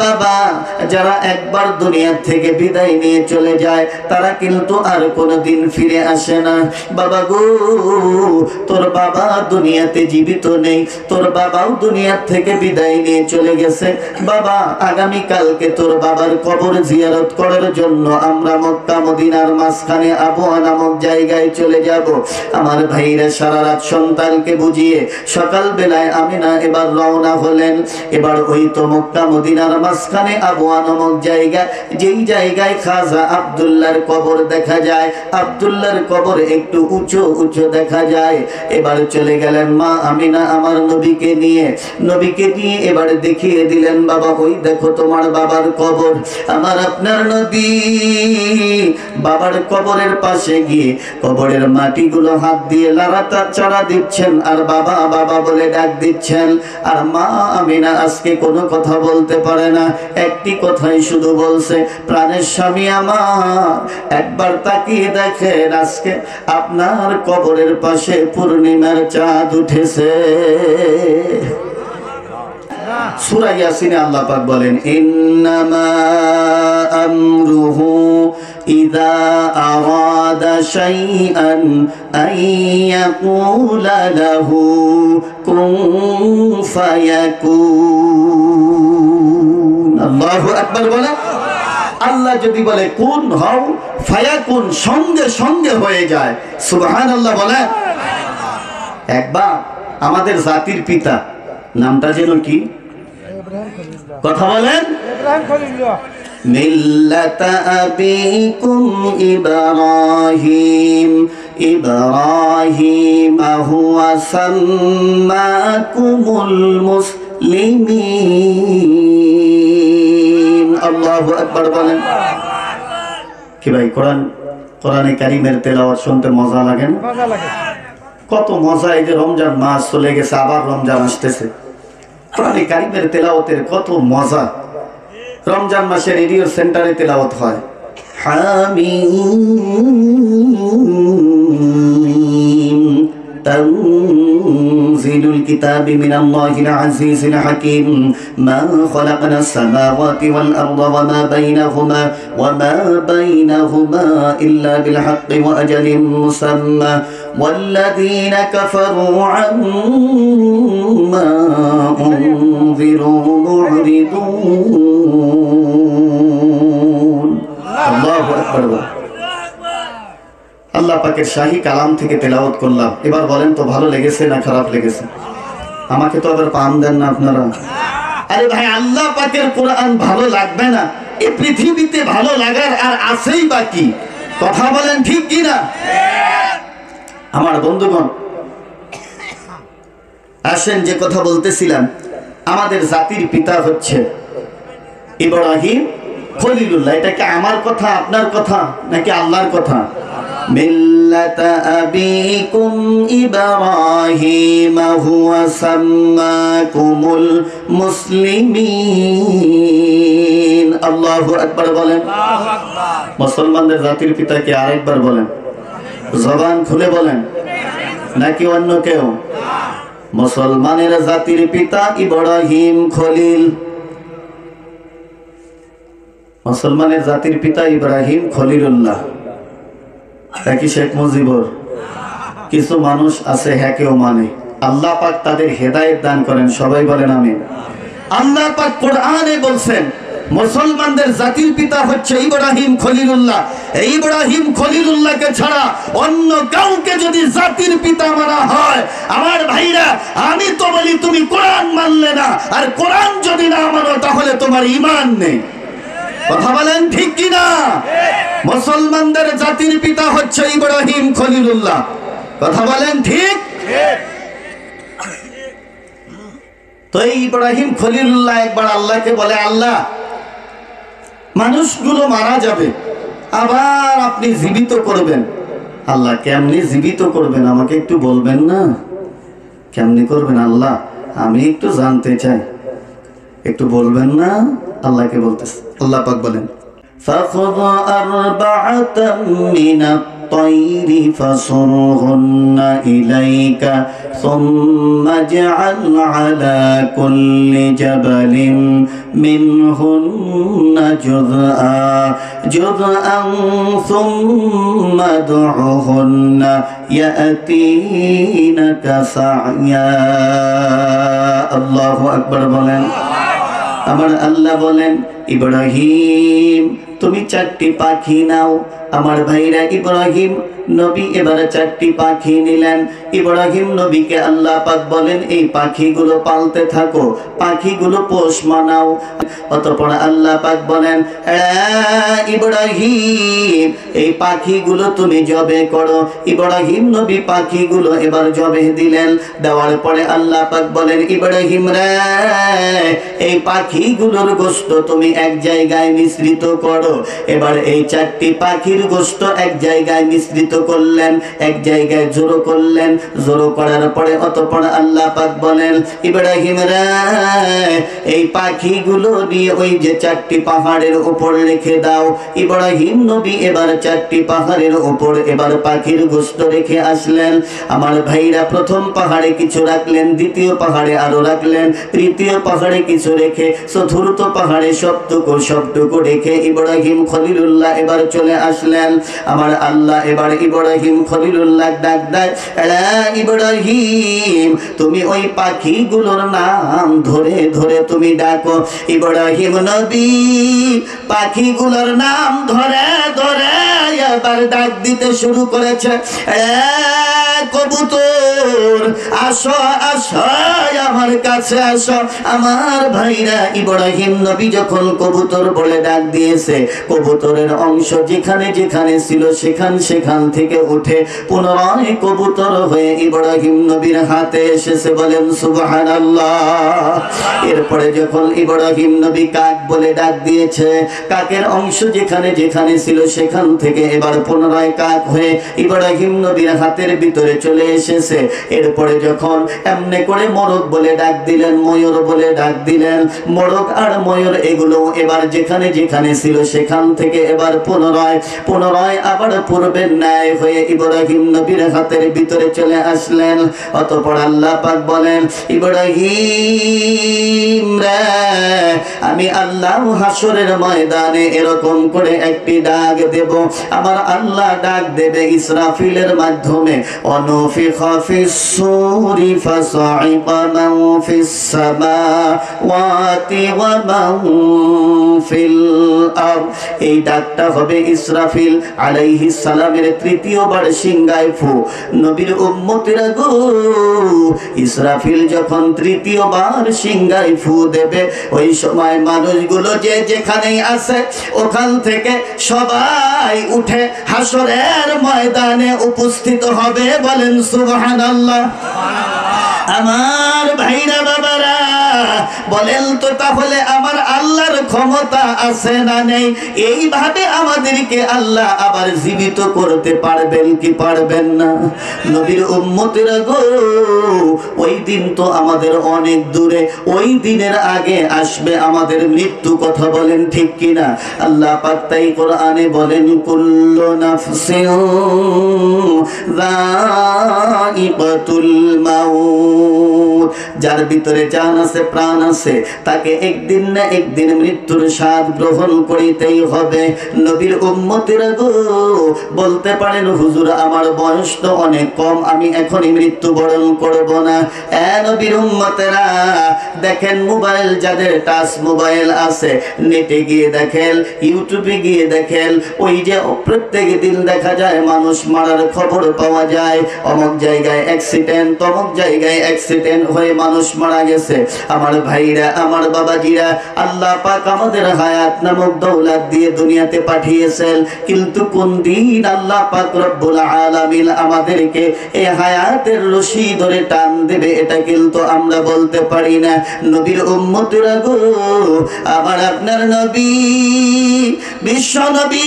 বাবা, যারা একবার দুনিয়া থেকে বিদায় নিয়ে চলে যায় তারা কিন্তু আর কোনোদিন ফিরে আসে না। বাবা গো, তোর বাবা দুনিয়াতে জীবিত নেই, তোর বাবাও দুনিয়া থেকে বিদায় নিয়ে চলে গেছে। বাবা, আগামী কালকে তোর বাবার কবর জিয়ারত করার জন্য আমরা মক্কা মদিনার মাঝখানে আবওয়া নামক জায়গায় চলে যাব। আমার ভাইরা সারা রাত সন্তানকে বুঝিয়ে সকাল বেলায় আমিনা এবার রওনা হলেন। এবার ওই তো মক্কা মদিনার মাঝখানে আবওয়া নামক জায়গা, যেই জায়গায় খাজা আব্দুল্লাহর কবর দেখা যায়, আব্দুল্লাহর কবর একটু উঁচু উঁচু দেখা যায়। এবার চলে গেলেন মা আমিনা আমার নবীকে নিয়ে এবার দেখিয়ে দিলেন, বাবা ওই দেখো তোমার বাবার কবর। আমার আপনার নবী বাবার কবরের পাশে গিয়ে কবরের মাটিগুলো হাত দিয়ে লাড়াচাড়া দিচ্ছেন আর বাবা বাবা বলে ডাক দিচ্ছেন। আর মা আমিনা আজকে কোনো কথা বলতে পারে না, একটি কথাই শুধু বলছে, প্রাণের স্বামী আমার একবার তাকিয়ে দেখেন, আজকে আপনার কবরের পাশে পূর্ণিমার চাঁদ উঠেছে। সূরা ইয়াসিনে আল্লাহ পাক বলেন, ইন্নামা আমরুহু ইযা আরাদা শাইআন আইয়াকুলা লাহু কুন ফায়াকুন। আল্লাহু আকবার বলেন। আল্লাহ যদি বলে কুন হও, ফায়াকুন সঙ্গে সঙ্গে হয়ে যায়। সুবহানাল্লাহ বলেন। একবার আমাদের জাতির পিতা, নামটা যেন কি, কথা বলেন, মিল্লাতা আবিকুম ইব্রাহিম ইব্রাহিমা হুয়া সাম্মাকুমুল মুসলিমিন। আল্লাহু আকবার বলেন। কি ভাই, কোরআনে কারীমের তেলাওয়াত শুনতে মজা লাগে না? কত মজা। এই যে রমজান মাস চলে গেছে, আবার রমজান আসতেছে, কোরআনে কারীমের তেলাওয়াতের কত মজা। রমজান মাসে রেডিও সেন্টারে তেলাওয়াত হয়, হামিম তানজিলুল কিতাবি মিনাল্লাহিল আজিজিল হাকীম মা খালাকনাস সামাওয়াতি ওয়াল আরদা ওয়া মা বাইনাহুমা ইল্লা বিল হাক্কি ওয়া আজালিন মুসাম্মা والذين كفروا عما أنذروا معرضون। الله أكبر। আল্লাহ পাকের শাহী কালাম থেকে তেলাওয়াত করলাম। এবার বলেন তো ভালো লেগেছে না খারাপ লেগেছে? আমাকে তো আবার পাম দেন না আপনারা। আরে ভাই, আল্লাহ পাকের কোরআন ভালো লাগবে না? এই পৃথিবীতে ভালো লাগার আর আছেই বাকি? কথা বলেন ঠিক কি না? আমার বন্ধুগণ, আসেন যে কথা বলতেছিলাম, আমাদের জাতির পিতা হচ্ছে ইব্রাহিম খলিলুল্লাহ। এটা কি আমার কথা, আপনার কথা, নাকি আল্লাহর কথা? মিল্লাতা আবিকুম ইব্রাহিমা হুয়া সাম্মাকুমুল মুসলিমিন। আল্লাহু আকবার বলেন। মুসলমানদের জাতির পিতা কে? আরেকবার বলেন, জবান খুলে বলেন, নাকি অন্য কেউ? মুসলমানের জাতির পিতা ইব্রাহিম খলিল। মুসলমানের জাতির পিতা ইব্রাহিম খলিলুল্লাহ, নাকি শেখ মুজিবুর? কিছু মানুষ আছে হ্যাকেও মানে। আল্লাহ পাক তাদের হেদায়েত দান করেন, সবাই বলেন আমিন। আল্লাহ পাক কোরআনে বলছেন মুসলমানদের জাতির পিতা হচ্ছে ইব্রাহিম খলিলুল্লাহ। এই ইব্রাহিম খলিলুল্লাহকে ছাড়া অন্য কাউকে যদি জাতির পিতা মানা হয়, আমার ভাইরা, আমি তো বলি তুমি কোরআন মানলে না, আর কোরআন যদি না মানো তাহলে তোমার ঈমান নেই। কথা বলেন ঠিক কি না? মুসলমানদের জাতির পিতা হচ্ছে ইব্রাহিম খলিলুল্লাহ। কথা বলেন ঠিক? তো এই ইব্রাহিম খলিলুল্লাহ একবার আল্লাহকে বলে, আল্লাহ মানুষগুলো মারা যাবে, আবার আপনি জীবিত করবেন। আল্লাহ কেমনি জীবিত করবেন আমাকে একটু বলবেন না? কেমনি করবেন আল্লাহ, আমি একটু জানতে চাই, একটু বলবেন না? আল্লাহকে বলতেছে। আল্লাহ পাক বলেন, ফাখুয আরবাআতাম মিনাত الطير فصرهن إليك ثم اجعل على كل جبل منهن جزءا ثم ادعهن يأتينك سعيا الله أكبر বলেন আমার আল্লাহ বলেন ইব্রাহিম তুমি 4টি পাখি নাও আমার ভাইরা ইব্রাহিম নবী এবারে 4টি পাখি নিলেন ইব্রাহিম নবীকে আল্লাহ পাক বলেন এই পাখিগুলো পালতে থাকো পাখিগুলো পোষ মানাও অতঃপর আল্লাহ পাক বলেন ইব্রাহিম এই পাখিগুলো তুমি জবে করো ইব্রাহিম নবী পাখিগুলো এবার জবে দিলেন দেওয়ার পরে আল্লাহ পাক বলেন ইব্রাহিম রে এই পাখিগুলোর গোশত তুমি এক জায়গায় মিশ্রিত করো এবার এই 4টি পাখির গোশত এক জায়গায় মিশ্রিত করলেন এক জায়গায় জড়ো করলেন জড়ো করার পরে অতঃপর আল্লাহ পাক বলেন ইব্রাহিম রে এই পাখিগুলো নিয়ে ওই যে 4টি পাহাড়ের উপর রেখে দাও ইব্রাহিম নবী এবার 4টি পাহাড়ের উপর এবার পাখির গোশত রেখে আসলেন আমার ভাইরা প্রথম পাহাড়ে কিছু রাখলেন দ্বিতীয় পাহাড়ে আরো রাখলেন তৃতীয় পাহাড়ে কিছু রেখে চতুর্থ পাহাড়ে সবটুকু রেখে ইব্রাহিম খলিলুল্লাহ এবার চলে আসলেন আমার আল্লাহ এবার ইব্রাহিম খলিলুল্লাহ ডাক দেয় ইব্রাহিম তুমি ওই পাখিগুলোর নাম ধরে ধরে তুমি ডাকো ইব্রাহিম নবী পাখিগুলোর নাম ধরে ধরে এবার ডাক দিতে শুরু করেছে কবুতর আসো আসো আমার কাছে আসো আমার ভাইরা ইব্রাহিম নবী যখন কবুতর বলে ডাক দিয়েছে কবুতরের অংশ যেখানে যেখানে ছিল সেখান থেকে উঠে পুনরায় কবুতর হয়ে ইব্রাহিম নবীর হাতে এসেছে বলেন সুবহানাল্লাহ এরপরে যখন ইব্রাহিম নবী কাক বলে ডাক দিয়েছে কাকের অংশ যেখানে যেখানে ছিল সেখান থেকে এবার পুনরায় কাক হয়ে ইব্রাহিম নবীর হাতের ভিতরে চলে এসেছে এরপরে যখন এমনি করে মোরগ বলে ডাক দিলেন ময়ূর বলে ডাক দিলেন মোরগ আর ময়ূর এগুলো এবার যেখানে যেখানে ছিল সেখান থেকে এবার পুনরায় আবার পূর্বের ন্যায় হয়ে ইব্রাহিম নবীর হাতের ভিতরে চলে আসলেন অতঃপর আল্লাহ পাক বলেন ইব্রাহিম রে আমি আল্লাহ হাসরের ময়দানে এরকম করে একটি ডাক দেব আমার আল্লাহ ডাক দেবে ইসরাফিলের মাধ্যমে অনুফিখা ফিস সূরি ফাসাইকা মান ফিস সামাওয়াতি ওয়া মান ফিল আরদ এই ডাকটা হবে ইসরাফিল আলাইহিস সালামের তৃতীয়বার সিংহায় ফু নবীর উম্মতেরা গো ইসরাফিল যখন তৃতীয়বার সিংহায় ফু দেবে ওই সময় মানুষগুলো যে যেখানেই আছে ওখান থেকে সবাই উঠে হাসরের ময়দানে উপস্থিত হবে বলেন সুবহানাল্লাহ আমার ভাইরা বাবারা বলেন তো তাহলে আমার আল্লাহর ক্ষমতা আছে না নেই এইভাবে আমাদেরকে আল্লাহ আবার জীবিত করতে পারবেন কি পারবেন না নবীর উম্মতেরা গো ওই দিন তো আমাদের অনেক দূরে ওই দিনের আগে আসবে আমাদের মৃত্যু কথা বলেন ঠিক কিনা আল্লাহ পাক তাই কোরআনে বলেন কুল্লু নাফসিন যায়িকাতুল মাউত যার ভিতরে জান আছে প্রাণ আছে তাকে একদিন না একদিন মৃত্যুর স্বাদ গ্রহণ করিতেই হবে নবীর উম্মতেরা গো বলতে পারেন হুজুর আমার বয়স তো অনেক কম আমি এখনই মৃত্যুবরণ করব না নবীর উম্মতেরা দেখেন মোবাইল যাদের টাচ মোবাইল আছে নেটে গিয়ে দেখেন ইউটিউবে গিয়ে দেখেন ওই যে প্রত্যেক দিন দেখা যায় মানুষ মারার খবর পাওয়া যায় অমুক জায়গায় অ্যাক্সিডেন্ট তমুক জায়গায় অ্যাক্সিডেন্ট হয়ে মানুষ মারা গেছে আমার ভাইরা আমার বাবাজিরা আল্লাহ পাক আমাদের হায়াত নামক দৌলত দিয়ে দুনিয়াতে পাঠিয়েছেন কিন্তু কোন দিন আল্লাহ পাক রব্বুল আলামিন আমাদেরকে এই হায়াতের রশি ধরে টান দেবে এটা কিন্তু আমরা বলতে পারি না নবীর উম্মতেরা গো আমার আপনার নবী বিশ্ব নবী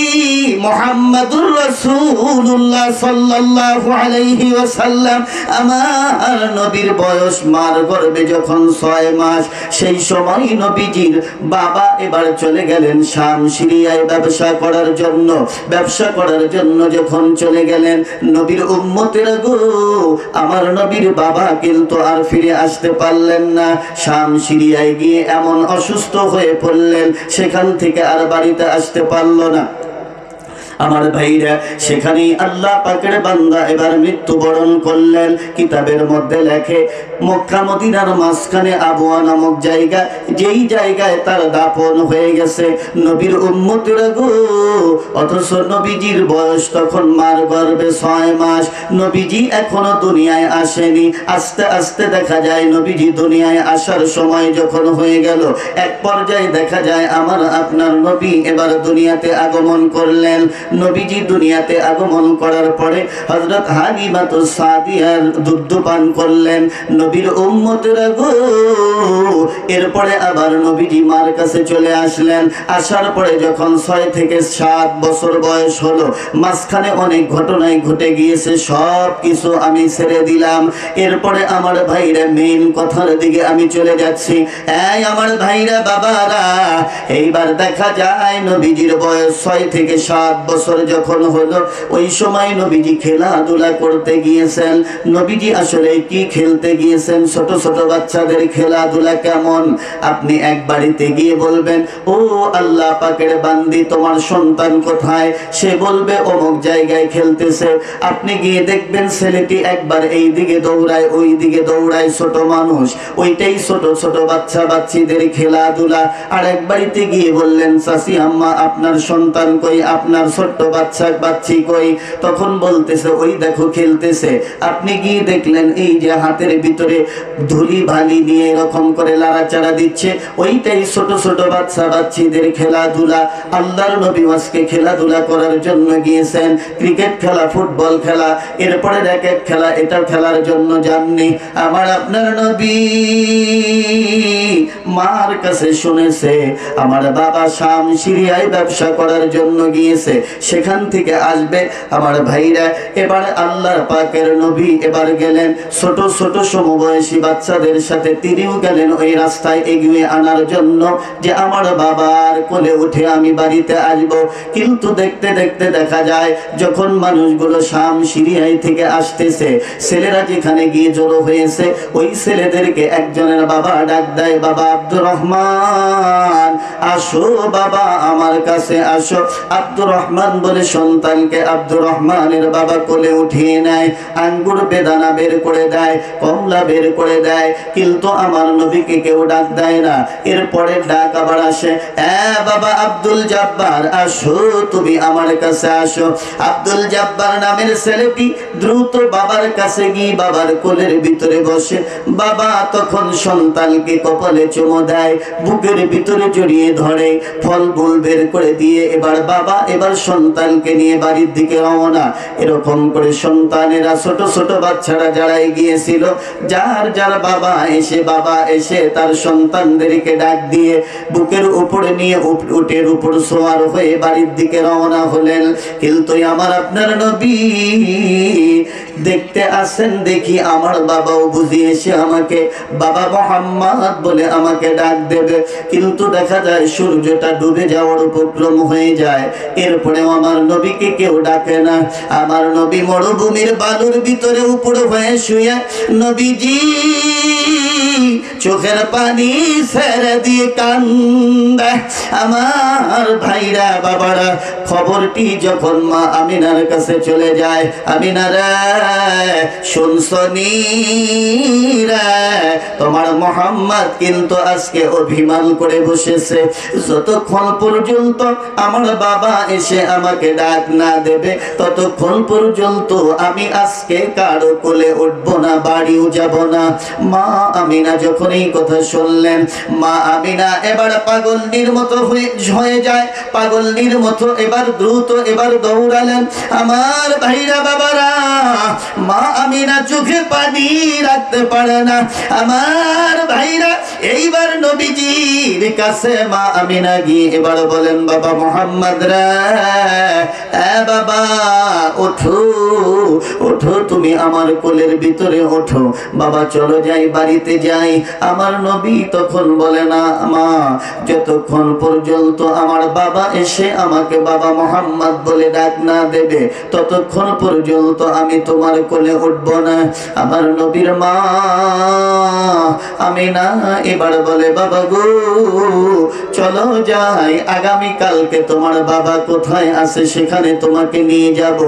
মুহাম্মদুর রাসূলুল্লাহ সাল্লাল্লাহু আলাইহি ওয়াসাল্লাম আমার নবীর বয়স মার গর্ভে যখন 6 মাস সেই সময় নবীজির বাবা বাবা এবার চলে গেলেন শাম সিরিয়ায় ব্যবসা করার জন্য। ব্যবসা করার জন্য যখন চলে গেলেন, নবীর উম্মতেরা গো, আমার নবীর বাবা কিন্তু আর ফিরে আসতে পারলেন না। শাম সিরিয়ায় গিয়ে এমন অসুস্থ হয়ে পড়লেন, সেখান থেকে আর বাড়িতে আসতে পারল না। আমার ভাইরা, সেখানেই আল্লাহ পাকের বান্দা এবার মৃত্যুবরণ করলেন। কিতাবের মধ্যে লেখে মক্কা মদিনার মাঝখানে আবওয়া নামক জায়গা, যেই জায়গায় তার দাফন হয়ে গেছে নবীর উম্মতেরা গো। অথচ নবীজির বয়স তখন মার গর্ভে 6 মাস, নবীজি এখনো দুনিয়ায় আসেনি। আস্তে আস্তে দেখা যায় নবীজি দুনিয়ায় আসার সময় যখন হয়ে গেল, এক পর্যায়ে দেখা যায় আমার আপনার নবী এবার দুনিয়াতে আগমন করলেন। নবীজি দুনিয়াতে আগমন করার পরে হযরত হালিমাতুস সাদিয়ার দুধ পান করলেন নবীর উম্মতেরা গো। এরপরে আবার নবীজি মার কাছে চলে আসলেন। আসার পরে যখন 6 থেকে 7 বছর বয়স হলো, মাঝখানে অনেক ঘটনাই ঘটে গিয়েছে, সব কিছু আমি ছেড়ে দিলাম। এরপরে আমার ভাইরা মেইন কথার দিকে আমি চলে যাচ্ছি। এই আমার ভাইরা বাবারা, এইবার দেখা যায় নবীজির বয়স 6 থেকে 7 বছর যখন হলো, ওই সময় নবীজি খেলাধুলা করতে গিয়েছেন। নবীজি আসলে কি খেলতে গিয়েছেন? ছোট ছোট বাচ্চাদের খেলাধুলা কেমন আপনি এক বাড়িতে গিয়ে বলবেন, ও আল্লাহ পাকের বান্দি, তোমার সন্তান কোথায়? সে বলবে অমুক জায়গায় খেলতেছে। আপনি গিয়ে দেখবেন ছেলেটি একবার এই দিকে দৌড়ায়, ওই দিকে দৌড়ায়, ছোট মানুষ, ওইটাই ছোট ছোট বাচ্চা বাচ্চিদের খেলাধুলা। আর এক বাড়িতে গিয়ে বললেন, চাচি আম্মা, আপনার সন্তান কই, আপনার ছোট্ট বাচ্চা বাচ্চি কই? তখন বলতেছে, ওই দেখো খেলতেছে। আপনি গিয়ে দেখলেন এই যে হাতের ভিতরে ধুলি বালি নিয়ে এরকম করে লাড়াচাড়া দিচ্ছে, ওইটাই ছোট ছোট বাচ্চা বাচ্চিদের খেলাধুলা। আল্লাহর নবী আজকে খেলাধুলা করার জন্য গিয়েছেন, ক্রিকেট খেলা, ফুটবল খেলা, এরপরে র্যাকেট খেলা, এটা খেলার জন্য যাননি। আমার আপনার নবী মার কাছে শুনেছে আমার বাবা শাম সিরিয়ায় ব্যবসা করার জন্য গিয়েছে, সেখান থেকে আসবে। আমার ভাইরা, এবার আল্লাহর পাকের নবী এবার গেলেন ছোট ছোট সমবয়সী বাচ্চাদের সাথে, তিনিও গেলেন ওই রাস্তায় এগিয়ে আনার জন্য যে আমার বাবার কোলে উঠে আমি বাড়িতে আসবো। কিন্তু দেখতে দেখতে দেখা যায় যখন মানুষগুলো শাম সিরিয়ায় থেকে আসতেছে, ছেলেরা যেখানে গিয়ে জড়ো হয়েছে, ওই ছেলেদেরকে একজনের বাবা ডাক দেয়, বাবা আব্দুর রহমান, আসো বাবা আমার কাছে আসো। আব্দুর রহমান বলে সন্তানকে আব্দুর রহমানের বাবা কোলে উঠিয়ে নেয়, আঙ্গুর বেদানা বের করে দেয়, কমলা বের করে দেয়, কিন্তু আমার নবীকে কেউ ডাক দেয় না। এরপরে ডাক আবার আসে, বাবা আব্দুল জব্বার, আসো তুমি আমার কাছে আসো। আব্দুল জব্বার নামের ছেলেটি দ্রুত বাবার কাছে গিয়ে বাবার কোলের ভিতরে বসে। বাবা তখন সন্তানকে কপালে চুমো দেয়, বুকের ভিতরে জড়িয়ে ধরে, ফল ফুল বের করে দিয়ে এবার বাবা এবার সন্তানকে নিয়ে বাড়ির দিকে রওনা। এরকম করে সন্তানেরা ছোট ছোট বাচ্চারা যারাই গিয়েছিল, যার যার বাবা এসে তার সন্তানদেরকে ডাক দিয়ে বুকের উপরে নিয়ে উটের উপর সোয়ার হয়ে বাড়ির দিকে রওনা হলেন। কিন্তু আমার আপনার নবী দেখতে আসেন, দেখি আমার বাবাও বুঝি এসে আমাকে বাবা মোহাম্মদ বলে আমাকে ডাক দেবে, কিন্তু দেখা যায় সূর্যটা ডুবে যাওয়ার উপক্রম হয়ে যায়। এরপরেও আমার নবীকে কেউ ডাকে না। আমার নবী মরুভূমির বালুর ভিতরে উপরে হয়ে শুয়ে নবীজি চোখের পানি ছেড়ে দিয়ে কান্দে। আমার ভাইরা বাবারা, খবরটি যখন মা আমিনার কাছে চলে যায়, আমিনা রে শুনছনি রে, তোমার মোহাম্মদ কিন্তু আজকে অভিমান করে বসেছে, যতক্ষণ পর্যন্ত আমার বাবা এসে আমাকে ডাক না দেবে ততক্ষণ পর্যন্ত আমি আজকে কারো কোলে উঠবো না, বাড়িও যাব না। মা আমিনা যখন এই কথা শুনলেন, মা আমিনা এবার পাগলনির মতো হয়ে যায়, পাগলনির মতো এবার দ্রুত এবার দৌড়ালেন। আমার ভাইরা বাবারা, মা আমিনা চোখে পানি রাখতে পারে না। আমার ভাইরা, এইবার নবীজির কাছে মা আমিনা গিয়ে এবার বলেন, বাবা মোহাম্মদ রে, বাবা ওঠো ওঠো, তুমি আমার কোলের ভিতরে ওঠো। বাবা চলো যাই, বাড়িতে যাই। আমার নবী তখন বলে না মা, যতক্ষণ পর্যন্ত আমার বাবা এসে আমাকে বাবা মোহাম্মদ বলে ডাক না দেবে ততক্ষণ পর্যন্ত আমি তোমার কোলে উঠব না। আমার নবীর মা আমিনা এবার বলে বাবা গো চলো যাই, আগামী কালকে তোমার বাবা কোথায় আছে সেখানে তোমাকে নিয়ে যাব।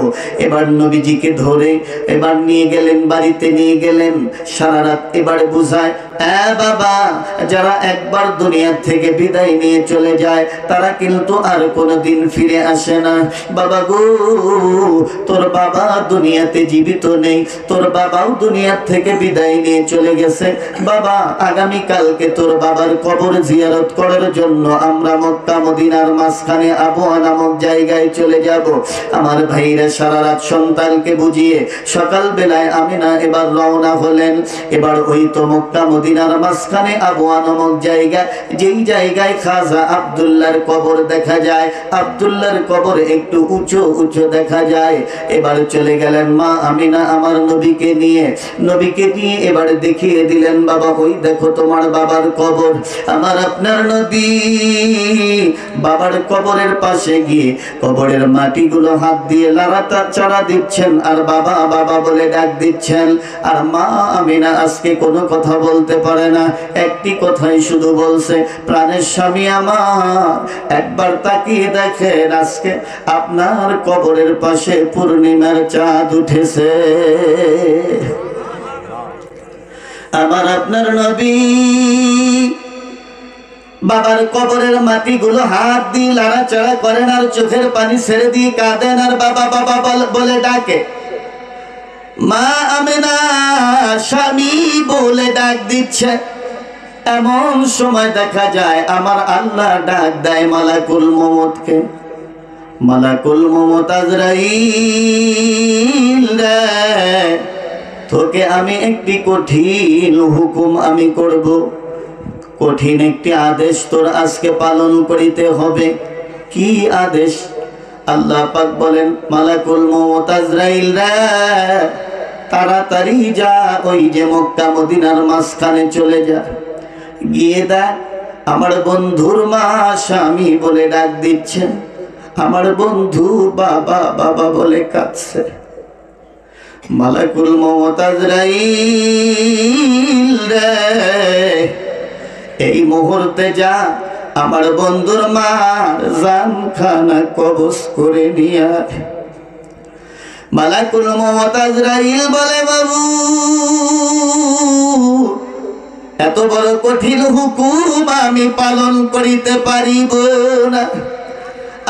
এবার নবীজিকে ধরে এবার নিয়ে গেলেন, বাড়িতে নিয়ে গেলেন। সারা রাত এবার বুঝায় বাবা, যারা একবার দুনিয়া থেকে বিদায় নিয়ে চলে যায় তারা কিন্তু আর কোনোদিন ফিরে আসে না। বাবা গো তোর বাবা দুনিয়াতে জীবিত নেই, তোর বাবাও দুনিয়া থেকে বিদায় নিয়ে চলে গেছে। বাবা আগামী কালকে তোর বাবার কবর জিয়ারত করার জন্য আমরা মক্কা মদিনার মাঝখানে আবওয়া নামক জায়গায় চলে যাব। আমার ভাইরা সারা রাত সন্তানকে বুঝিয়ে সকাল বেলায় আমিনা এবার রওনা হলেন। এবার ওই তো মক্কা মদিনার মাঝখানে আবওয়া নামক জায়গা, যেই জায়গায় খাজা আব্দুল্লাহর কবর দেখা যায়, আব্দুল্লাহর কবর একটু উঁচু উঁচু দেখা যায়। এবার চলে গেলেন মা আমিনা আমার নবীকে নিয়ে এবার দেখিয়ে দিলেন বাবা ওই দেখো তোমার বাবার কবর। আমার আপনার নবী বাবার কবরের পাশে গিয়ে কবরের মাটিগুলো হাত দিয়ে নাড়াচাড়া দিচ্ছেন আর বাবা বাবা বলে ডাক দিচ্ছেন। আর মা আমিনা আজকে কোনো কথা বলতে পারে না, একটি কথাই শুধু বলছে, প্রাণের স্বামী আমার একবার তাকিয়ে দেখেন আজকে আপনার কবরের পাশে পূর্ণিমার চাঁদ উঠেছে। আমার আপনার নবী বাবার কবরের মাটিগুলো হাত দিয়ে লাড়াচাড়া করেন আর চোখের পানি ছেড়ে দিয়ে কাঁদেন আর বাবা বাবা বলে ডাকে। মা আমিনা স্বামী বলে ডাক দিচ্ছে। এমন সময় দেখা যায় আমার আল্লাহ ডাক দেয় মালাকুল মউতকে। মালাকুল মউত আজরাইল রে, তোকে আমি একটি কঠিন হুকুম আমি করব, কঠিন একটি আদেশ তোর আজকে পালন করিতে হবে। কি আদেশ? আল্লাহ পাক বলেন মালাকুল মউত আজরাইল রে তাড়াতাড়ি যা, ওই যে মক্কা মদিনার মাঝখানে চলে যা, গিয়ে দেখ আমার বন্ধুর মা স্বামী বলে ডাক দিচ্ছে, আমার বন্ধু বাবা বাবা বলে কাঁদছে। মালাকুল মউত আজরাইল রে এই মুহূর্তে যা আমার বন্ধুর মার জানখানা কবজ করে নিয়ে। মালাকুল মউত আজরাইল বলে বাবু এত বড় কঠিন হুকুম আমি পালন করিতে পারিব না।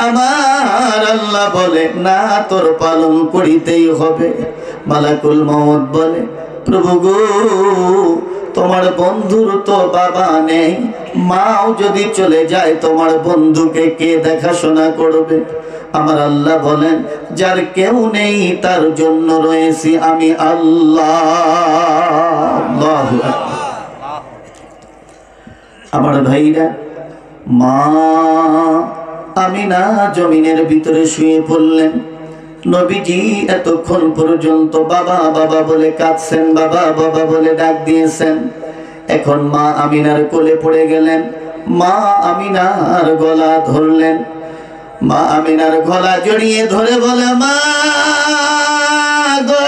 আমার আল্লাহ বলে না তোর পালন করিতেই হবে। মালাকুল মউত বলে প্রভু গো তোমার বন্ধুর তো বাবা নেই, মাও যদি চলে যায় তোমার বন্ধুকে কে দেখাশোনা করবে? আমার আল্লাহ বলেন যার কেউ নেই তার জন্য রয়েছি আমি আল্লাহ। আমার ভাইরা মা আমিনা জমিনের ভিতরে শুয়ে পড়লেন। নবীজি এতক্ষণ পর্যন্ত বাবা বাবা বলে কাঁদছেন, বাবা বাবা বলে ডাক দিয়েছেন। এখন মা আমিনার কোলে পড়ে গেলেন, মা আমিনার গলা ধরলেন, মা আমিনার গলা জড়িয়ে ধরে বলে মা গো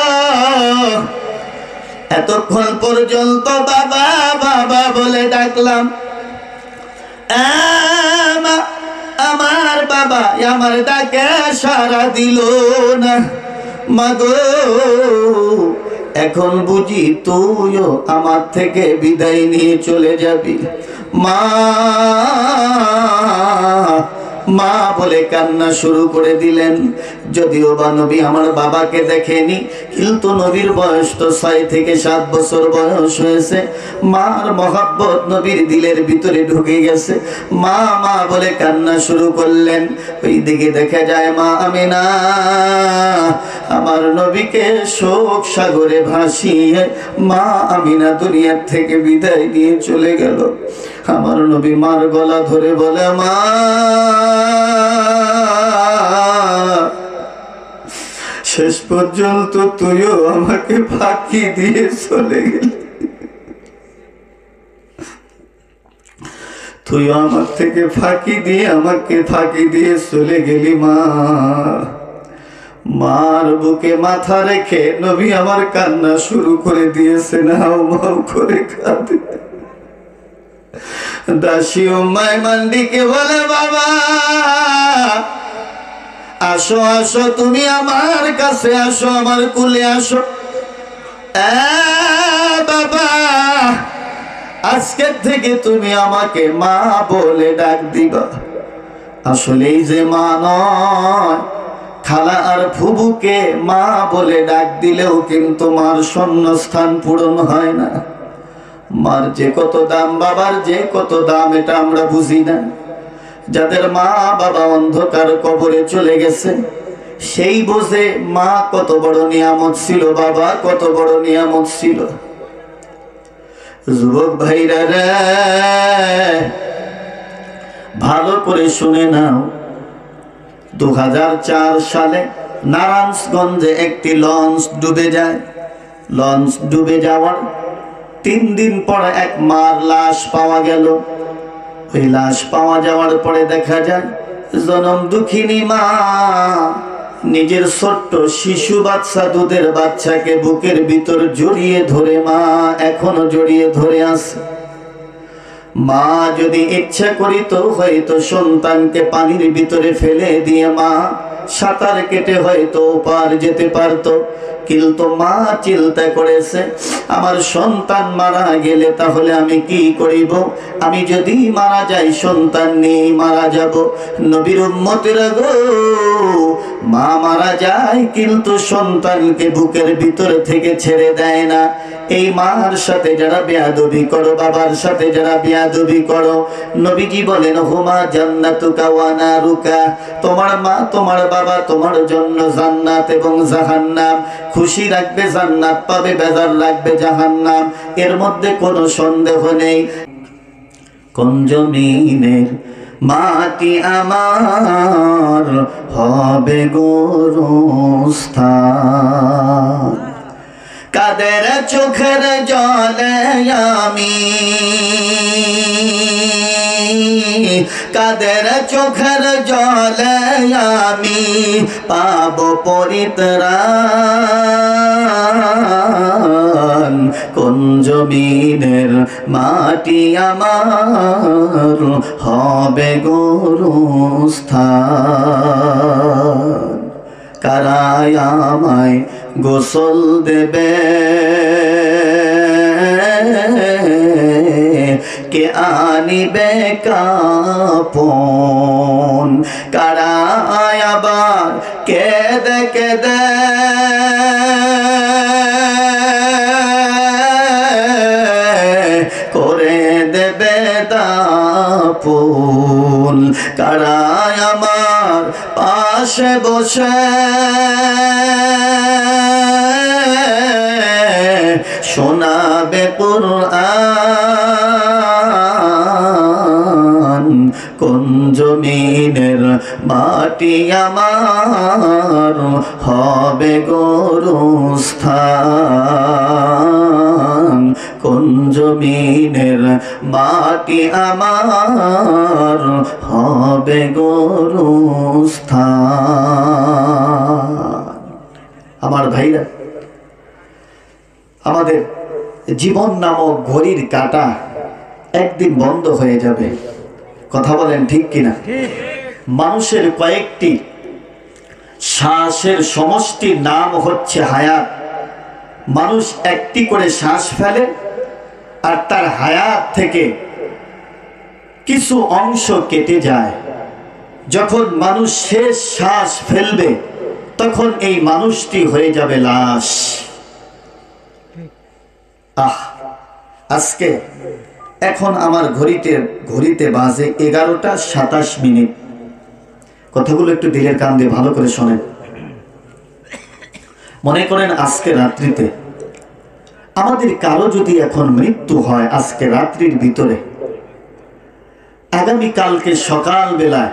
এতক্ষণ পর্যন্ত বাবা বাবা বলে ডাকলাম, আমার বাবা আমার ডাকে সাড়া দিল না। মাগো এখন বুঝি তুইও আমার থেকে বিদায় নিয়ে চলে যাবি। মা মা বলে কান্না শুরু করে দিলেন। যদিও বা নবী আমার বাবাকে দেখেনি, কিন্তু নবীর বয়স তো 6 থেকে 7 বছর বয়স হয়েছে। মার মহব্বত নবীর দিলের ভিতরে ঢুকে গেছে। মা মা বলে কান্না শুরু করলেন। ওই দিকে দেখা যায় মা আমিনা আমার নবীকে শোক সাগরে ভাসিয়ে মা আমিনা দুনিয়ার থেকে বিদায় নিয়ে চলে গেল। আমার নবী মার গলা ধরে বলে মা শেষ পর্যন্ত তুইও আমাকে ফাঁকি দিয়ে চলে গেলি। তুইও আমার থেকে আমাকে ফাঁকি দিয়ে চলে গেলি মা। মার বুকে মাথা রেখে নবী আমার কান্না শুরু করে দিয়েছে, নাও মাও করে কাঁদে। দাসী উম্মায় মান্ডিকে বলে, বাবা আসো আসো, তুমি আমার কাছে আসো, আমার কুলে আসো। বাবা আজকের থেকে তুমি আমাকে মা বলে ডাক দিবা। আসলেই যে মা নয়, খালা আর ফুবুকে মা বলে ডাক দিলেও কিন্তু মার শূন্যস্থান পূরণ হয় না। মার যে কত দাম, বাবার যে কত দাম, এটা আমরা বুঝি না। যাদের মা বাবা অন্ধকার কবরে চলে গেছে সেই বোঝে মা কত বড় নিয়ামত ছিল, বাবা কত বড় নিয়ামত ছিল। যুবক ভাইরা রে, ভালো করে শুনে নাও, 2004 সালে নারায়ণগঞ্জে একটি লঞ্চ ডুবে যায়। লঞ্চ ডুবে যাওয়ার 3 দিন পরে এক মার লাশ পাওয়া গেল। ওই লাশ পাওয়া যাওয়ার পরে দেখা যায় জনম দুঃখিনী মা নিজের ছোট্ট শিশু বাচ্চা, দুধের বাচ্চাকে বুকের ভিতর জড়িয়ে ধরে, মা এখনো জড়িয়ে ধরে আছে। মা যদি ইচ্ছা করিত হয়তো সন্তানকে পানির ভিতরে ফেলে দিয়ে মা সাঁতার কেটে হয়তো পার যেতে পারতো, কিন্তু মা চিন্তা করেছে আমার সন্তান মারা গেলে তাহলে আমি কি করিব? আমি যদি মারা যাই সন্তান নিয়ে মারা যাব। নবীর উম্মতেরা গো, মা মারা যায় কিন্তু সন্তানকে বুকের ভিতর থেকে ছেড়ে দেয় না। এই মার সাথে যারা বেয়াদবি করো, বাবার সাথে যারা বেয়াদবি করো, নবীজি বলেন হুমা জান্নাতুকা ওয়া নারুকা, তোমার মা তোমার বাবা তোমার জন্য জান্নাত এবং জাহান্নাম। খুশি রাখবে জান্নাত পাবে, বেজার লাগবে জাহান্নাম, এর মধ্যে কোনো সন্দেহ নেই। কোন জমিনের মাটি আমার হবে গোরস্থান, কাদের চোখের জলে আমি, কাদের চোখের জলে আমি পাব পরিত্রাণ। কোন জমিনের মাটি আমার হবে গোরস্থান, কারাই আমায় গোসল দেবে, কে আনিবে কাপন, কারাই আবার কেঁদে কেঁদে করে দেবে দাফন, কারাই আমার পাশে বসে শোনাবে কুরআন। কোন জমিনের মাটি আমার হবে গোরস্থান, কোন জমিনের মাটি আমার হবে গোরস্থান। আমার ভাইরা, আমাদের জীবন নামক ঘড়ির কাঁটা একদিন বন্ধ হয়ে যাবে। কথা বলেন ঠিক কিনা? মানুষের কয়েকটি শ্বাসের সমষ্টির নাম হচ্ছে হায়াত। মানুষ একটি করে শ্বাস ফেলে আর তার হায়াত থেকে কিছু অংশ কেটে যায়। যখন মানুষ শেষ শ্বাস ফেলবে তখন এই মানুষটি হয়ে যাবে লাশ। আজকে এখন আমার ঘড়িতে বাজে 11টা 27 মিনিট। কথাগুলো একটু দিলের কান দিয়ে ভালো করে শোনেন। মনে করেন আজকে রাত্রিতে আমাদের কারো যদি এখন মৃত্যু হয় আজকে রাত্রির ভিতরে, আগামী কালকে সকাল বেলায়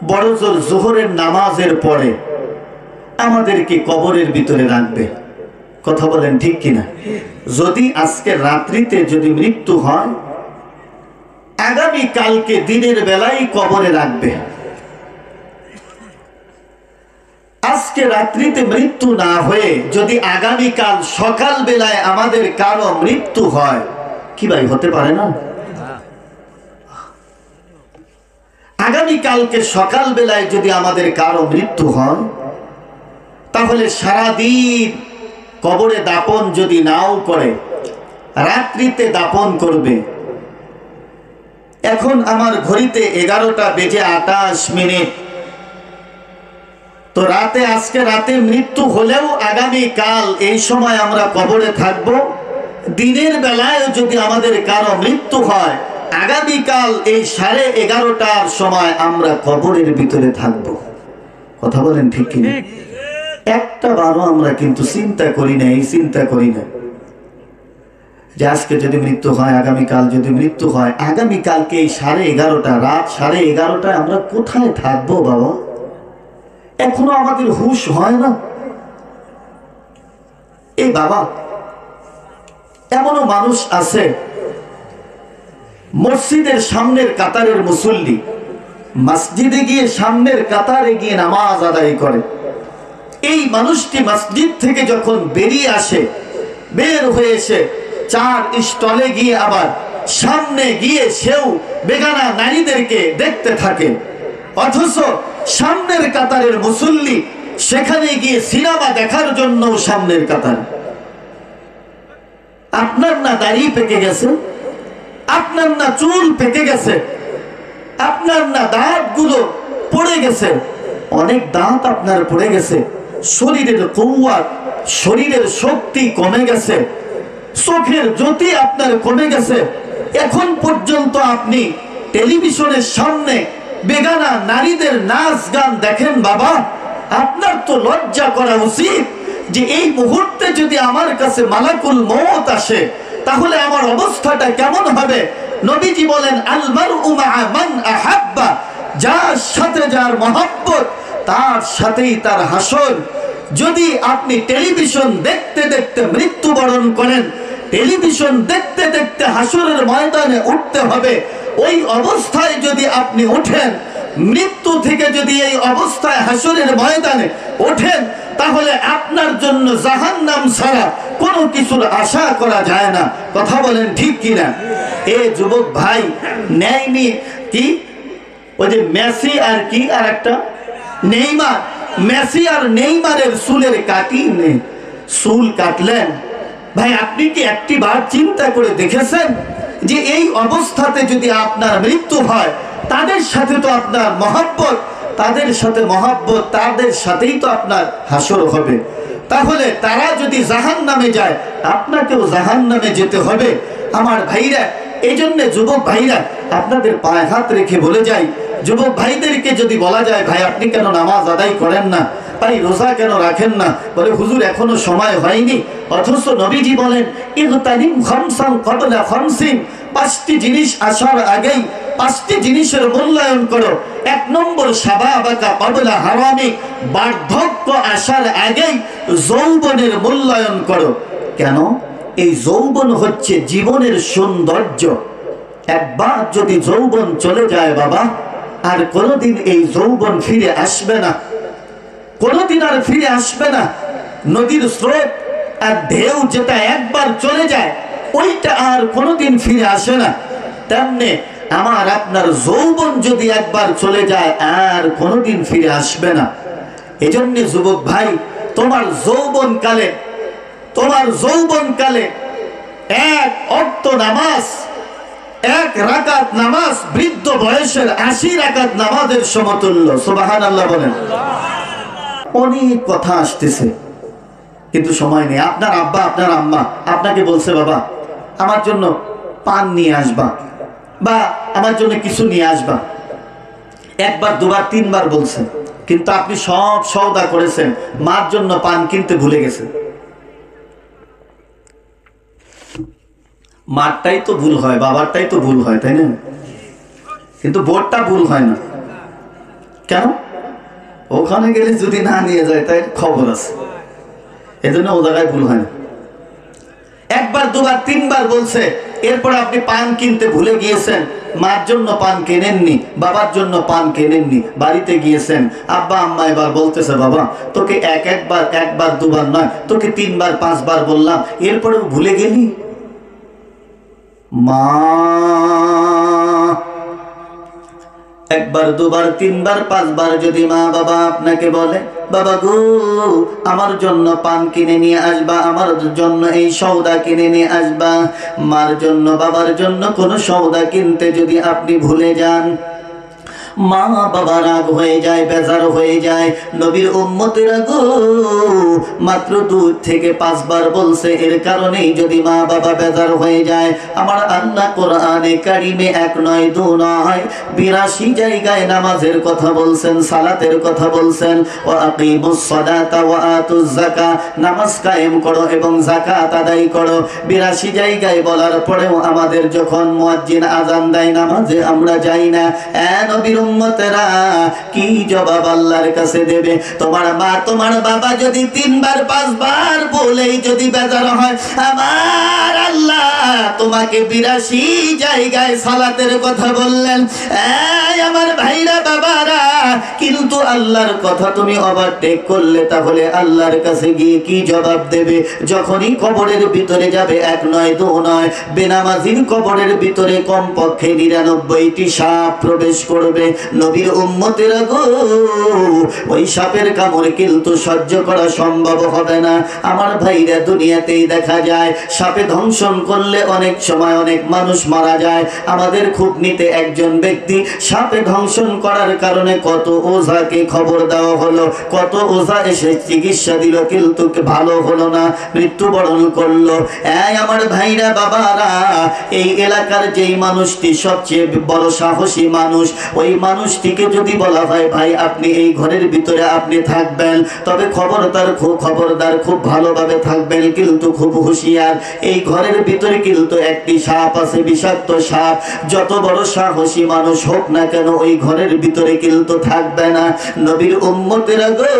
বড় জোর জোহরের নামাজের পরে আমাদেরকে কবরের ভিতরে রাখবে। কথা বলেন ঠিক কিনা? যদি আজকে রাত্রিতে যদি মৃত্যু হয় আগামী কালকে দিনের বেলায় কবরে রাখবে। আজকে রাত্রিতে মৃত্যু না হয়ে যদি আগামীকাল সকাল বেলায় আমাদের কারো মৃত্যু হয়, কি ভাই হতে পারে না? আগামীকালকে সকাল বেলায় যদি আমাদের কারো মৃত্যু হয়, তাহলে সারাদিন কবরে দাপন যদি নাও করে, রাত্রিতে দাপন করবে। এখন আমার ঘড়িতে 11টা বেজে 28 মিনিট। তো আজকে রাতে মৃত্যু হলেও আগামীকাল এই সময় আমরা কবরে থাকব। দিনের বেলায় যদি আমাদের কারো মৃত্যু হয়, আগামীকাল এই 11:30টার সময় আমরা কবরের ভিতরে থাকব। কথা বলেন ঠিক কিনা? একটা বারও আমরা কিন্তু চিন্তা করি না, এই চিন্তা করি না যে আজকে যদি মৃত্যু হয়, আগামীকাল যদি মৃত্যু হয়, আগামীকালকে এই 11:30টা, রাত 11:30টায় আমরা কোথায় থাকবো বাবা? এখনো আমাদের হুঁশ হয় না। এই বাবা, এমনও মানুষ আছে মসজিদের সামনের কাতারের মুসল্লি, মসজিদে গিয়ে সামনের কাতারে গিয়ে নামাজ আদায় করে। এই মানুষটি মসজিদ থেকে যখন বেরিয়ে আসে, বের হয়ে এসে 4 স্টলে গিয়ে আবার সামনে গিয়ে সেও বেগানা নারীদেরকে দেখতে থাকে। অথচ সামনের কাতারের মুসল্লি সেখানে গিয়ে সিনেমা দেখার জন্য সামনের কাতার। আপনার না দাড়ি পেকে গেছে, আপনার না চুল পেকে গেছে, আপনার না দাঁতগুলো পড়ে গেছে, অনেক দাঁত আপনার পড়ে গেছে, শরীরের কুওয়াত, শরীরের শক্তি কমে গেছে, চোখের জ্যোতি আপনার কমে গেছে, এখন পর্যন্ত আপনি টেলিভিশনের সামনে বেগানা নারীদের নাচ গান দেখেন। বাবা, আপনার তো লজ্জা করা উচিত যে এই মুহূর্তে যদি আমার কাছে মালাকুল মউত আসে, তাহলে আমার অবস্থাটা কেমন হবে? নবীজি বলেন, আল মারউ মাআ মান আহাব্বা, যার সাথে যার মহব্বত তার সাথেই তার হাসর। যদি আপনি টেলিভিশন দেখতে দেখতে মৃত্যুবরণ করেন, টেলিভিশন দেখতে দেখতে হাসরের ময়দানে উঠতে হবে, ওই অবস্থায় যদি আপনি ওঠেন, মৃত্যু থেকে যদি এই অবস্থায় হাসরের ময়দানে ওঠেন, তাহলে আপনার জন্য জাহান্নাম ছাড়া কোনো কিছুর আশা করা যায় না। কথা বলেন ঠিক কিনা? এ যুবক ভাই, নেয়নি কি ওই যে মেসি আর কি আর একটা নেইমার, মেসি আর নেইমারের চুলের কাটি নেই, চুল কাটলেন। ভাই, আপনি কি একটি বার চিন্তা করে দেখেছেন যে এই অবস্থাতে যদি আপনার মৃত্যু হয়, তাদের সাথে তো আপনার মহব্বত, তাদের সাথে মহব্বত, তাদের সাথেই তো আপনার হাসর হবে। তাহলে তারা যদি জাহান্নামে যায়, আপনাকেও জাহান্নামে যেতে হবে। আমার ভাইরা, এই জন্য যুবক ভাইরা, আপনাদের পায়ে হাত রেখে বলে যাই, যুবক ভাইদেরকে যদি বলা যায়, ভাই আপনি কেন নামাজ আদায় করেন না, ভাই রোজা কেন রাখেন না, বলে হুজুর এখনো সময় হয়নি। অথচ নবীজি বলেন, ইগতানিম খামসান ক্বাবলা খামসিন, 5টি জিনিস আসার আগেই 5টি জিনিসের মূল্যায়ন করো। 1 নম্বর শাবাবাকা ক্বাবলা হারামি, বার্ধক্য আসার আগেই যৌবনের মূল্যায়ন করো। কেন? এই যৌবন হচ্ছে জীবনের সৌন্দর্য। একবার যদি যৌবন চলে যায় বাবা, আর কোনোদিন এই যৌবন ফিরে আসবে না, কোনোদিন আর ফিরে আসবে না। নদীর স্রোত আর ঢেউ যেটা একবার চলে যায়, ওইটা আর কোনোদিন ফিরে আসে না। তেমনি আমার আপনার যৌবন যদি একবার চলে যায়, আর কোনোদিন ফিরে আসবে না। এজন্য যুবক ভাই, তোমার যৌবনকালে 1 ওয়াক্ত নামাজ, 1 রাকাত নামাজ বৃদ্ধ বয়সের 80 রাকাত নামাজের সমতুল্য। সুবহানাল্লাহ বলেন। অনেক কথা আসতেছে, কিন্তু সময় নেই। আপনার আব্বা, আপনার আম্মা আপনাকে বলছে, বাবা আমার জন্য পান নিয়ে আসবা, বা আমার জন্য কিছু নিয়ে আসবা। 1 বার 2 বার 3 বার বলছে, কিন্তু আপনি সব সওদা করেছেন, মার জন্য পান কিনতে ভুলে গেছেন। মারটাই তো ভুল হয়, বাবারটাই তো ভুল হয়, তাই না? কিন্তু বোরটা ভুল হয় না। কেন? ওখানে গেলে যদি না নিয়ে যায়, তাই খবর আছে, এজন্য ও জায়গায় ভুল হয় না। 1 বার 2 বার 3 বার বলছে, এরপরে আপনি পান কিনতে ভুলে গিয়েছেন, মার জন্য পান কেনেননি, বাবার জন্য পান কেনেননি, বাড়িতে গিয়েছেন, আব্বা আম্মা এবার বলতেছে বাবা তোকে একবার দুবার নয়, তোকে 3 বার 5 বার বললাম, এরপরেও ভুলে গেলি। মা একবার দুবার 3 বার 5 বার যদি মা বাবা আপনাকে বলে বাবা গো আমার জন্য পান কিনে নিয়ে আসবা, আমার জন্য এই সওদা কিনে নিয়ে আসবা, মার জন্য বাবার জন্য কোনো সওদা কিনতে যদি আপনি ভুলে যান, মা বাবা রাগ হয়ে যায়, বেজার হয়ে যায়। নবীর উম্মতেরা গো মাত্র 2 থেকে 5 বার বলছে, এর কারণেই যদি মা বাবা বেজার হয়ে যায়, আমার আল্লাহ কোরআনে কারিমে 1 নয় 2 নয় 82 জায়গায় নামাজের কথা বলছেন, সালাতের কথা বলছেন। ওয়া আকিমুস সালাতা ওয়া আতুজ যাকাত, নামাজ কায়েম করো এবং যাকাত আদায় করো। 82 জায়গায় বলার পরেও আমাদের যখন মুয়াজ্জিন আযান দেয় নামাজে আমরা যাই না। নবীর উম্মতেরা কি জবাব আল্লাহর কাছে দেবে? তোমার মা তোমার বাবা যদি 3 বার 5 বার বলেই যদি বেজার হয়, আমার আল্লাহ তোমাকে 82 জায়গায় সালাতের কথা বললেন। এই আমার ভাইরা বাবারা, কিন্তু আল্লাহর কথা তুমি ওভারটেক করলে তাহলে আল্লাহর কাছে গিয়ে কি জবাব দেবে? যখনই কবরের ভিতরে যাবে 1 নয় 2 নয়, বেনামাজির কবরের ভিতরে কমপক্ষে 99টি সাপ প্রবেশ করবে। নবীর উম্মতেরা গো ওই সাপের কামড় কিন্তু সহ্য করা সম্ভব হবে না। আমার ভাইরা দুনিয়াতেই দেখা যায় সাপে দংশন করলে অনেক সময় অনেক মানুষ মারা যায়। আমাদের খুবনিতে একজন ব্যক্তি সাপে দংশন করার কারণে কত ওঝাকে খবর দেওয়া হলো, কত ওঝা এসে চিকিৎসা দিল, কিন্তু ভালো হলো না, মৃত্যুবরণ করলো। আমার ভাইরা বাবারা, এই এলাকার যেই মানুষটি সবচেয়ে বড় সাহসী মানুষ, ওই মানুষটিকে যদি বলা হয় ভাই আপনি এই ঘরের ভিতরে আপনি থাকবেন, তবে খবরদার খুব ভালোভাবে থাকবেন, কিন্তু খুব হুঁশিয়ার, এই ঘরের ভিতরে কিন্তু একটি সাপ আছে, বিষাক্ত সাপ। যত বড় সাহসী মানুষ হোক না কেন ওই ঘরের ভিতরে কিন্তু থাকবে না। নবীর উম্মতেরা গো,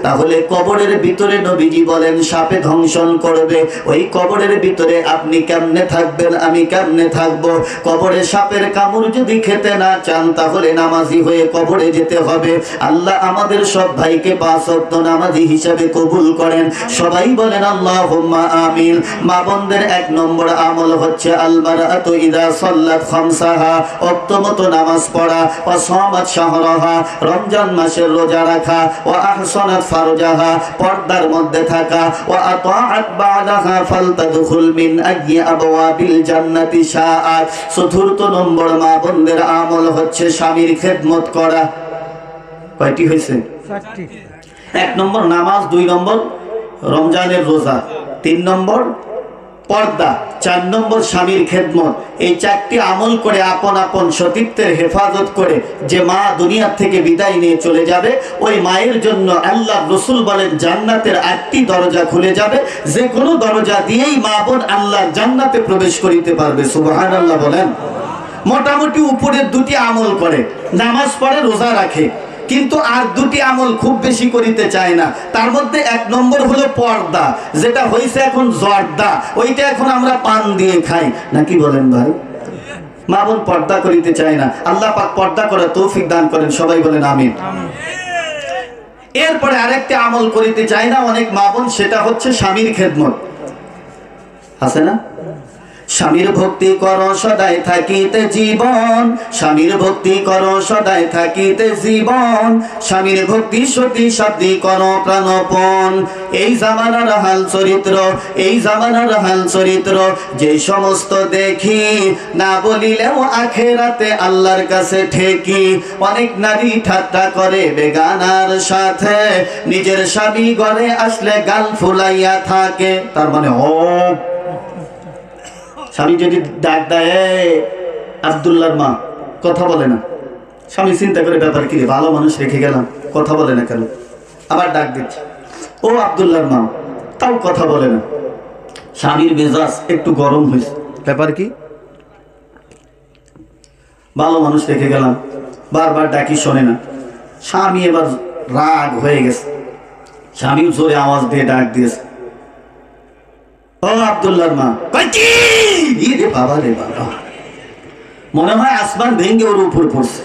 তাহলে কবরের ভিতরে নবীজি বলেন সাপে দংশন করবে, ওই কবরের ভিতরে আপনি কেমনে থাকবেন, আমি কেমনে থাকবো? কবরে সাপের কামড় যদি খেতে না চান তাহলে নামাজি হয়ে কবরে যেতে হবে। আল্লাহ আমাদের সব ভাইকে 5 ওয়াক্ত নামাজি হিসাবে কবুল করেন। সবাই বলেন আল্লাহুম্মা আমিন। মা বোনদের 1 নম্বর আমল হচ্ছে আল মারআতু ইযা সাল্লাত খামসাহা, ওয়াক্তমতো নামাজ পড়া, ওয়া সামাত শাহরাহা, রমজান মাসের রোজা রাখা, ওয়া আহসানাত ফারজাহা, পর্দার মধ্যে থাকা, ওয়া আতাআত বা'দাহা ফালতাদখুল মিন আইয়ি আবওয়াবিল জান্নাতি শাআত। 4র্থ নম্বর মা বোনদের আমল হচ্ছে স্বামীর খেদমত করা। কয়টি হয়েছে? 4টি। 1 নম্বর নামাজ, 2 নম্বর রমজানের রোজা, 3 নম্বর পর্দা, 4 নম্বর স্বামীর খেদমত। এই 4টি আমল করে আপন আপন সতীত্বের হেফাজত করে যে মা দুনিয়া থেকে বিদায় নিয়ে চলে যাবে, ওই মায়ের জন্য আল্লাহ রসুল বলেন জান্নাতের 8টি দরজা খুলে যাবে, যে কোনো দরজা দিয়েই মা বোন আল্লাহর জান্নাতে প্রবেশ করিতে পারবে। সুবহানাল্লাহ বলেন। মোটামুটি উপরের 2টি আমল করে, নামাজ পড়ে, রোজা রাখে, কিন্তু আর 2টি আমল খুব বেশি করিতে চায় না। তার মধ্যে 1 নম্বর হলো পর্দা, যেটা হয়েছে এখন জর্দা, ওইটা এখন আমরা পান দিয়ে খাই, নাকি বলেন ভাই? মা বোন পর্দা করিতে চায় না, আল্লাহ পাক পর্দা করার তৌফিক দান করেন, সবাই বলেন আমিন। এরপরে আরেকটা আমল করিতে চায় না অনেক মা বোন, সেটা হচ্ছে স্বামীর খেদমত। আছে না? স্বামীর ভক্তি করো সদাই থাকিতে জীবন, স্বামীর ভক্তি করো সদাই থাকিতে জীবন, স্বামীর ভক্তি সতী সাধ্যি করো প্রাণপণ। এই জামানার হাল চরিত্র, এই জামানার হাল চরিত্র যে সমস্ত দেখি, না বলিলেও আখেরাতে আল্লাহর কাছে ঠেকি। অনেক নারী ঠাট্টা করে বেগানার সাথে, নিজের স্বামী ঘরে আসলে গাল ফুলাইয়া থাকে। তার মানে স্বামী যদি ডাক দেয় আব্দুল্লাহর মা, কথা বলে না, স্বামী চিন্তা করে ব্যাপার কি, ভালো মানুষ রেখে গেলাম, কথা বলে না কেন? আবার ডাক দিচ্ছে ও আব্দুল্লাহর মা, তাও কথা বলে না। স্বামীর মেজাজ একটু গরম হয়েছে, ব্যাপার কি, ভালো মানুষ রেখে গেলাম, বারবার ডাকি শোনে না। স্বামী এবার রাগ হয়ে গেছে, স্বামীও জোরে আওয়াজ দিয়ে ডাক দিয়েছে, ও আব্দুল্লাহর মা কই কি রে বাবা রে বাবা, মনে হয় আসমান ভেঙে ওর উপর পড়ছে।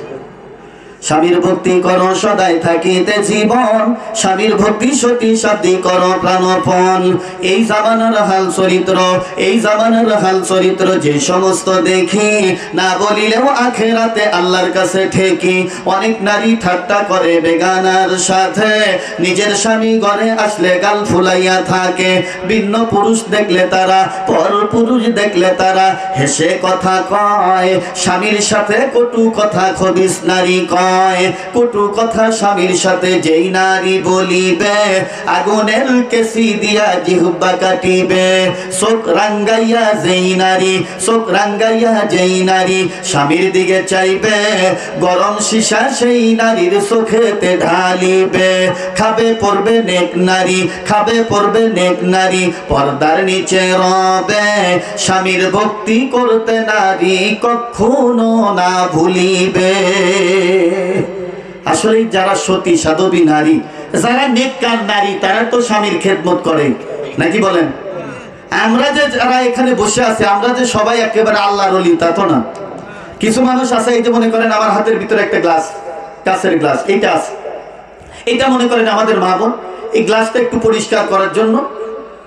স্বামীর ভক্তি করো সদাই থাকিতে জীবন, স্বামীর ভক্তি সতী সাধ্যি করো প্রাণপণ। এই জামানার হাল চরিত্র, এই জামানার হাল চরিত্র যে সমস্ত দেখি, না বলিলেও আখেরাতে আল্লাহর কাছে ঠেকি। অনেক নারী ঠাট্টা করে বেগানার সাথে, নিজের স্বামী ঘরে আসলে গাল ফুলাইয়া থাকে। ভিন্ন পুরুষ দেখলে তারা, পর পুরুষ দেখলে তারা হেসে কথা কয়। স্বামীর সাথে কটু কথা খবিস নারী কয়। কটু কথা স্বামীর সাথে যেই নারী বলিবে, আগুনের কেসি দিয়া জিহ্বা কাটিবে। চোখ রাঙ্গাইয়া যেই নারী, চোখ রাঙ্গাইয়া যেই নারী স্বামীর দিকে চাইবে, গরম সীসা সেই নারীর চোখেতে ঢালিবে। খাবে পড়বে নেক নারী, খাবে পড়বে নেক নারী পর্দার নিচে রবে। স্বামীর ভক্তি করতে নারী কখনো না ভুলিবে। আসলে যারা সতী সাধবী নারী, যারা নেককার নারী, তারা তো স্বামীর খেদমত করে, নাকি বলেন? আমরা যে যারা এখানে বসে আছে, আমরা যে সবাই একেবারে আল্লাহর ওলি তা তো না। কিছু মানুষ আছে, এই যে মনে করেন আমার হাতের ভিতরে একটা গ্লাস, কাঁচের গ্লাস, এইটা আছে, এটা মনে করেন আমাদের মা বোন এই গ্লাসটা একটু পরিষ্কার করার জন্য,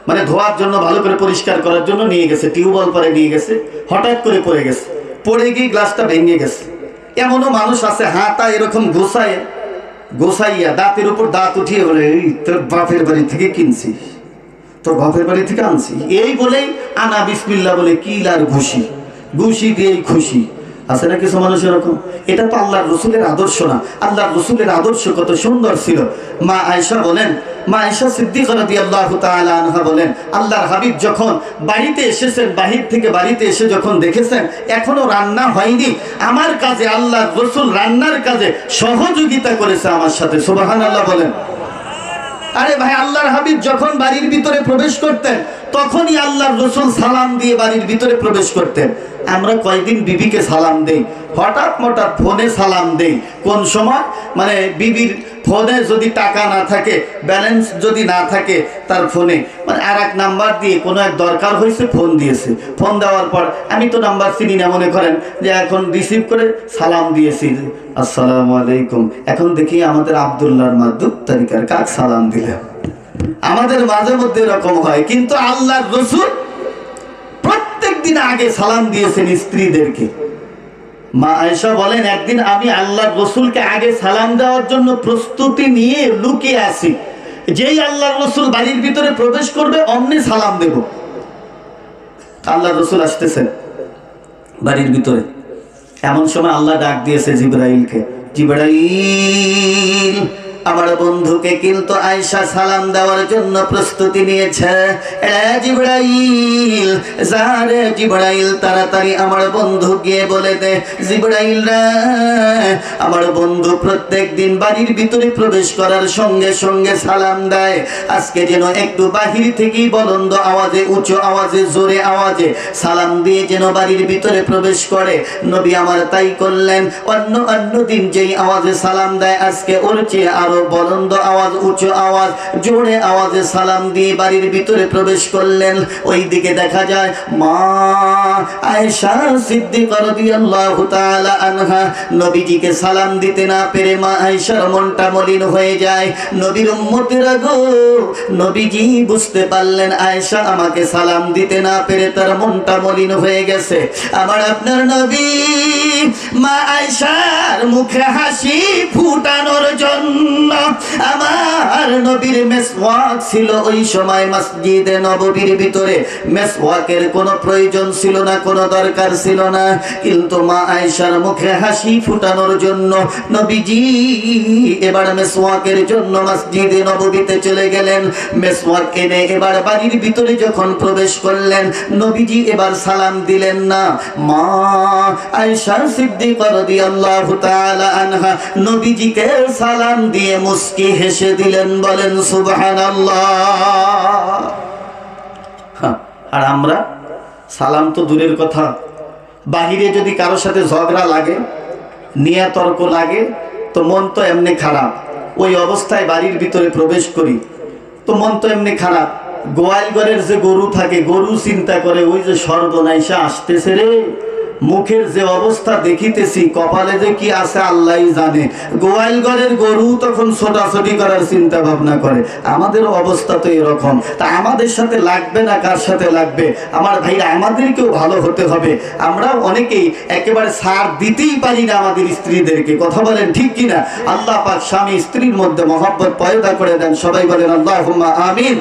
মানে ধোয়ার জন্য, ভালো করে পরিষ্কার করার জন্য নিয়ে গেছে, টিউবওয়েল পরে নিয়ে গেছে, হঠাৎ করে পড়ে গেছে, পড়ে গিয়ে গ্লাসটা ভেঙে গেছে। এমনও মানুষ আছে হাতা এরকম গোসাইয়া দাঁতের উপর দাঁত উঠিয়ে বলে, এই তোর বাপের বাড়ি থেকে কিনছি, তোর বাপের বাড়ি থেকে আনছি, এই বলেই আনা বিসমিল্লাহ বলে কিলার ঘুষি, ঘুষি দিয়েই খুশি। আছে না কিছু মানুষ এরকম? এটা তো আল্লাহর রসুলের আদর্শ না। আল্লাহর রসুলের আদর্শ কত সুন্দর ছিল। মা আয়েশা বলেন, মা আয়েশা সিদ্দিকা রাদিয়াল্লাহু তাআলা আনহা বলেন, আল্লাহর হাবিব যখন বাড়িতে এসেছেন, বাহির থেকে বাড়িতে এসে যখন দেখেছেন এখনো রান্না হয়নি, আমার কাজে আল্লাহর রসুল রান্নার কাজে সহযোগিতা করেছে আমার সাথে। সুবহানাল্লাহ বলেন। আরে ভাই, আল্লাহর হাবিব যখন বাড়ির ভিতরে প্রবেশ করতেন তখনই আল্লাহর রসুল সালাম দিয়ে বাড়ির ভিতরে প্রবেশ করতেন। আমরা কয়েকদিন বিবিকে সালাম দেই, হঠাৎ মঠাৎ ফোনে সালাম দেই। কোন সময়? মানে বিবির ফোনে যদি টাকা না থাকে, ব্যালেন্স যদি না থাকে তার ফোনে, মানে আর এক নাম্বার দিয়ে কোনো এক দরকার হয়েছে ফোন দিয়েছে। ফোন দেওয়ার পর আমি তো নাম্বার চিনি না, মনে করেন যে এখন রিসিভ করে সালাম দিয়েছি, আসসালামু আলাইকুম। এখন দেখি আমাদের আব্দুল্লাহর মাধ্যম তারিকার কাক সালাম দিলাম। আমাদের মাঝে মধ্যে এরকম হয়, কিন্তু আল্লাহর রসুল প্রত্যেক দিন আগে সালাম দিয়েছেন স্ত্রীদেরকে। মা আয়েশা বলেন, একদিন আমি আল্লাহর রসুলকে আগে সালাম দেওয়ার জন্য প্রস্তুতি নিয়ে লুকিয়ে আসি, যেই আল্লাহর রসুল বাড়ির ভিতরে প্রবেশ করবে অমনি সালাম দেব। আল্লাহর রসুল আসতেছেন বাড়ির ভিতরে, এমন সময় আল্লাহ ডাক দিয়েছে জিবরাইলকে, জিবরাইল আমার বন্ধুকে কিন্তু আয়েশা সালাম দেওয়ার জন্য প্রস্তুতি নিয়েছে। জিবরাইল যা রে জিবরাইল, তাড়াতাড়ি আমার বন্ধু গিয়ে বলে দে, জিবরাইল রে আমার বন্ধু প্রত্যেক দিন বাড়ির ভিতরে প্রবেশ করার সঙ্গে সঙ্গে সালাম দেয়, আজকে যেন একটু বাহির থেকেই বলন্দ আওয়াজে, উঁচু আওয়াজে, জোরে আওয়াজে সালাম দিয়ে যেন বাড়ির ভিতরে প্রবেশ করে। নবী আমার তাই করলেন। অন্য দিন যেই আওয়াজে সালাম দেয়, আজকে ওর চেয়ে আরো বলন্দ আওয়াজ, উঁচু আওয়াজ, জোরে আওয়াজে সালাম দিয়ে বাড়ির ভিতরে প্রবেশ করলেন। ওই দিকে দেখা যায় মা আয়েশা সিদ্দিকা রাদিয়াল্লাহু তাআলা আনহা নবীজিকে সালাম দিতে না পেরে মা আয়েশার মনটা মলিন হয়ে যায়। নবীর উম্মতেরা গো, নবীজি বুঝতে পারলেন আয়েশা আমাকে সালাম দিতে না পেরে তার মনটা মলিন হয়ে গেছে। আমার আপনার নবী মা আয়েশার মুখে হাসি ফুটানোর জন্য আমার নবীর মেসওয়াক ছিল। ওই সময় মসজিদে নববীর ভিতরে মেসওয়াকের কোনো প্রয়োজন ছিল না, কোনো দরকার ছিল না, কিন্তু মা আয়েশার মুখে হাসি ফুটানোর জন্য নবীজি এবার মেসওয়াকের জন্য মসজিদে নববীতে চলে গেলেন। মেসওয়াক এনে এবার বাড়ির ভিতরে যখন প্রবেশ করলেন, নবীজি এবার সালাম দিলেন না। মা আয়েশা সিদ্দিকা রাদিয়াল্লাহু তাআলা আনহা নবীজিকে সালাম দিয়ে মুস্কি হেসে দিলেন, বলেন সুবহানাল্লাহ। আর আমরা সালাম তো দূরের কথা, বাহিরে যদি কারোর সাথে ঝগড়া লাগে, নিয়া তর্ক লাগে, তো মন তো এমনি খারাপ। ওই অবস্থায় বাড়ির ভিতরে প্রবেশ করি তো মন তো এমনি খারাপ। গোয়াল ঘরের যে গরু থাকে, গরু চিন্তা করে ওই যে সর্বনাশা আসতেছে রে, মুখের যে অবস্থা দেখিতেছি, কপালে যে কি আছে আল্লাহই জানে। গোয়াল ঘরের গরু তখন ছোটাছুটি করার চিন্তা ভাবনা করে। আমাদের অবস্থা তো এরকম। তা আমাদের সাথে লাগবে না, কার সাথে লাগবে? আমার ভাইরা, আমাদেরকেও ভালো হতে হবে। আমরা অনেকেই একেবারে ছাড় দিতেই পারি না আমাদের স্ত্রীদেরকে, কথা বলেন ঠিক কিনা? আল্লাহ পাক স্বামী স্ত্রীর মধ্যে মহব্বত পয়দা করে দেন। সবাই বলেন আল্লাহুম্মা আমিন।